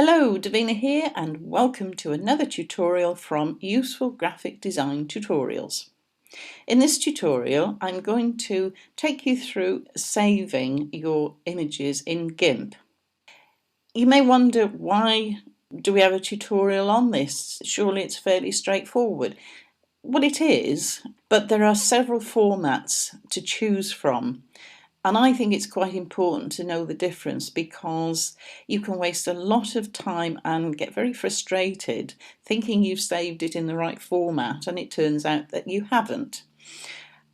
Hello, Davina here, and welcome to another tutorial from Useful Graphic Design Tutorials. In this tutorial, I'm going to take you through saving your images in Gimp. You may wonder, why do we have a tutorial on this? Surely it's fairly straightforward. Well, it is, but there are several formats to choose from. And I think it's quite important to know the difference, because you can waste a lot of time and get very frustrated thinking you've saved it in the right format and it turns out that you haven't.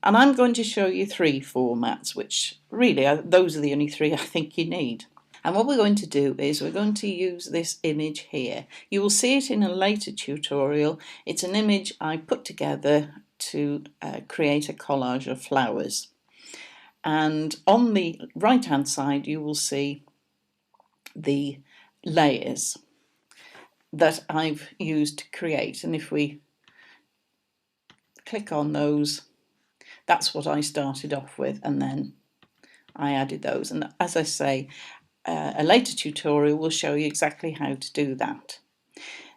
And I'm going to show you three formats, which really those are the only three I think you need. And what we're going to do is we're going to use this image here. You will see it in a later tutorial. It's an image I put together to create a collage of flowers. And on the right hand side you will see the layers that I've used to create, and if we click on those, that's what I started off with, and then I added those. And as I say, a later tutorial will show you exactly how to do that.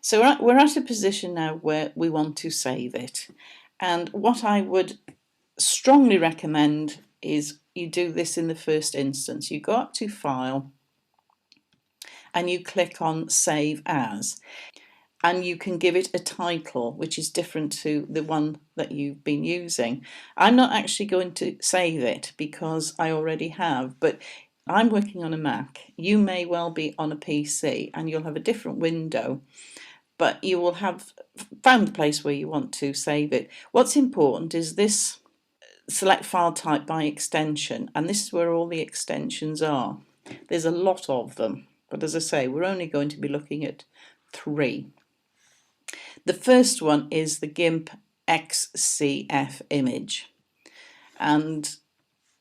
So we're at a position now where we want to save it, and what I would strongly recommend is you do this in the first instance. You go up to File and you click on Save As, and you can give it a title which is different to the one that you've been using. I'm not actually going to save it because I already have, but I'm working on a Mac. You may well be on a PC and you'll have a different window, but you will have found the place where you want to save it. What's important is this: select file type by extension, and this is where all the extensions are. There's a lot of them, but as I say, we're only going to be looking at three. The first one is the Gimp XCF image, and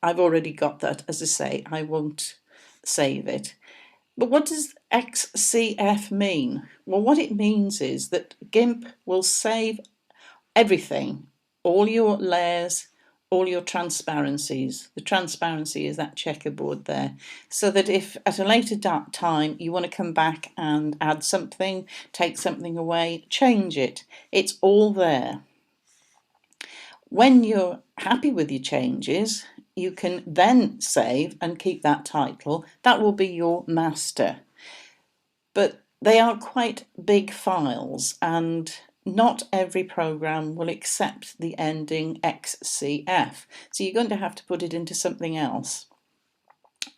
I've already got that. As I say, I won't save it. But what does XCF mean? Well, what it means is that Gimp will save everything, all your layers, all your transparencies. The transparency is that checkerboard there, so that if at a later time you want to come back and add something, take something away, change it, it's all there. When you're happy with your changes, you can then save and keep that title. That will be your master. But they are quite big files, and not every program will accept the ending XCF, so you're going to have to put it into something else.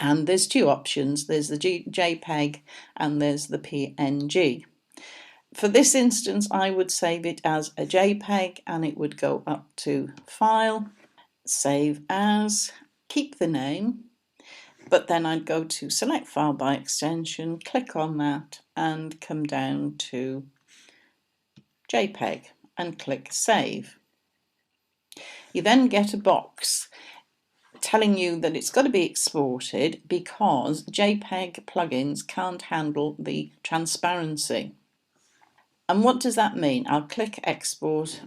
And there's two options: there's the JPEG and there's the PNG. For this instance, I would save it as a JPEG, and it would go up to File, Save As, keep the name, but then I'd go to Select File by Extension, click on that and come down to JPEG and click Save. You then get a box telling you that it's got to be exported because JPEG plugins can't handle the transparency. And what does that mean? I'll click Export.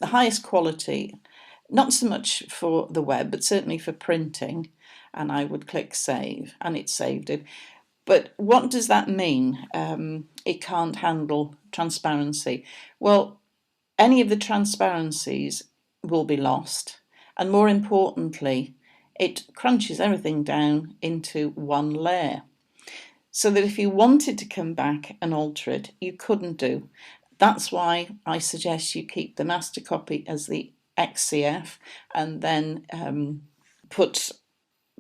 The highest quality, not so much for the web, but certainly for printing, and I would click Save, and it saved it. But what does that mean? It can't handle transparency. Well, any of the transparencies will be lost, and more importantly, it crunches everything down into one layer, so that if you wanted to come back and alter it, you couldn't do. That's why I suggest you keep the master copy as the XCF and then put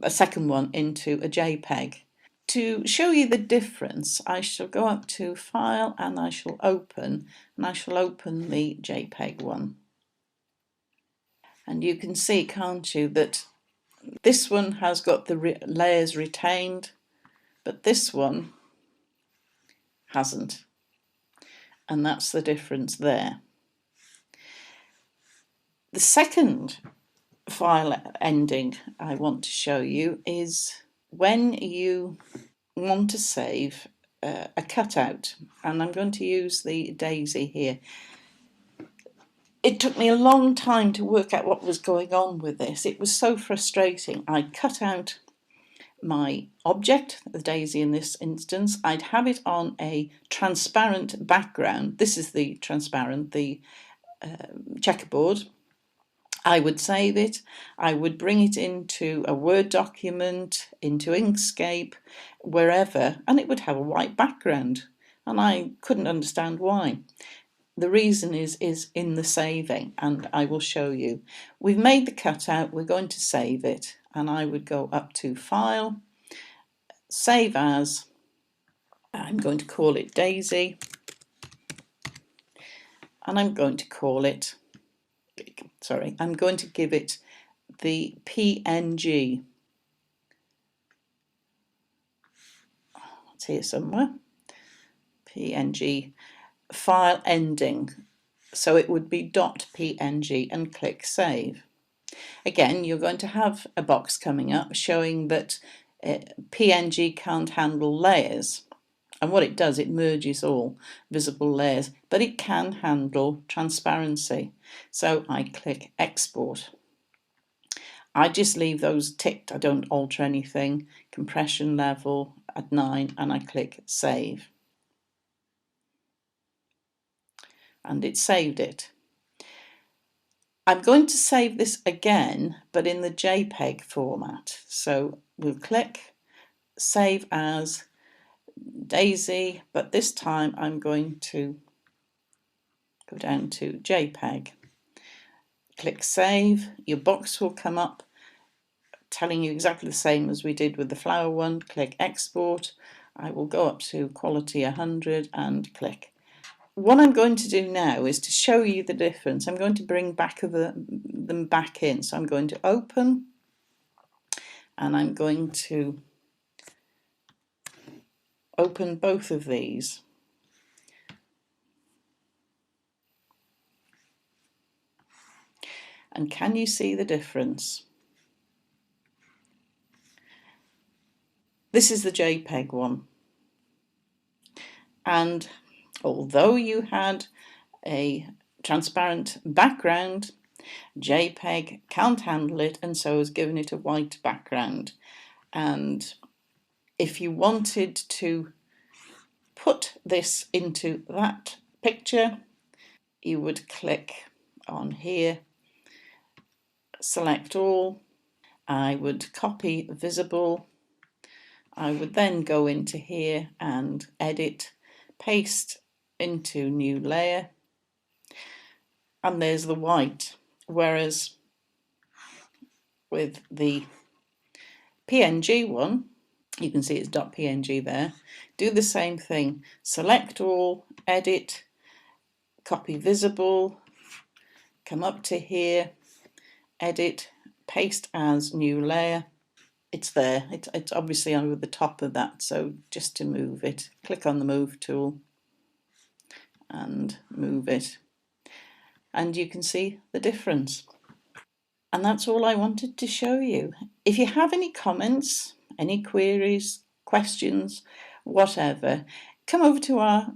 a second one into a JPEG. To show you the difference, I shall go up to File and I shall open the JPEG one. And you can see, can't you, that this one has got the layers retained, but this one hasn't. And that's the difference there. The second file ending I want to show you is when you want to save a cutout, and I'm going to use the daisy here. It took me a long time to work out what was going on with this. It was so frustrating. I cut out my object, the daisy in this instance, I'd have it on a transparent background. This is the transparent, the checkerboard. I would save it, I would bring it into a Word document, into Inkscape, wherever, and it would have a white background. And I couldn't understand why. The reason is in the saving, and I will show you. We've made the cutout, we're going to save it, and I would go up to File, Save As, I'm going to call it Daisy, and I'm going to call it, I'm going to give it the PNG. It's here somewhere. PNG file ending. So it would be .png and click Save. Again, you're going to have a box coming up showing that PNG can't handle layers. And what it does, it merges all visible layers, but it can handle transparency. So I click Export. I just leave those ticked, I don't alter anything. Compression level at 9, and I click Save. And it saved it. I'm going to save this again, but in the JPEG format. So we'll click Save As Daisy, but this time I'm going to go down to JPEG. Click Save. Your box will come up telling you exactly the same as we did with the flower one. Click Export. I will go up to quality 100 and click. What I'm going to do now is to show you the difference. I'm going to bring them back in. So I'm going to open, and I'm going to open both of these. And can you see the difference? This is the JPEG one. And although you had a transparent background, JPEG can't handle it, and so has given it a white background. And if you wanted to put this into that picture, you would click on here, select all, I would copy visible, I would then go into here and edit, paste into new layer, and there's the white. Whereas with the PNG one, you can see it's .png there. Do the same thing. Select all, edit, copy visible, come up to here, edit, paste as new layer. It's there. It's obviously over the top of that, so just to move it, click on the Move tool and move it. And you can see the difference. And that's all I wanted to show you. If you have any comments, any queries, questions, whatever, come over to our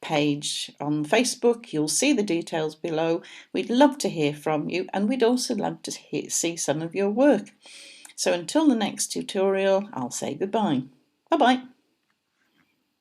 page on Facebook. You'll see the details below. We'd love to hear from you, and we'd also love to see some of your work. So until the next tutorial, I'll say goodbye. Bye-bye.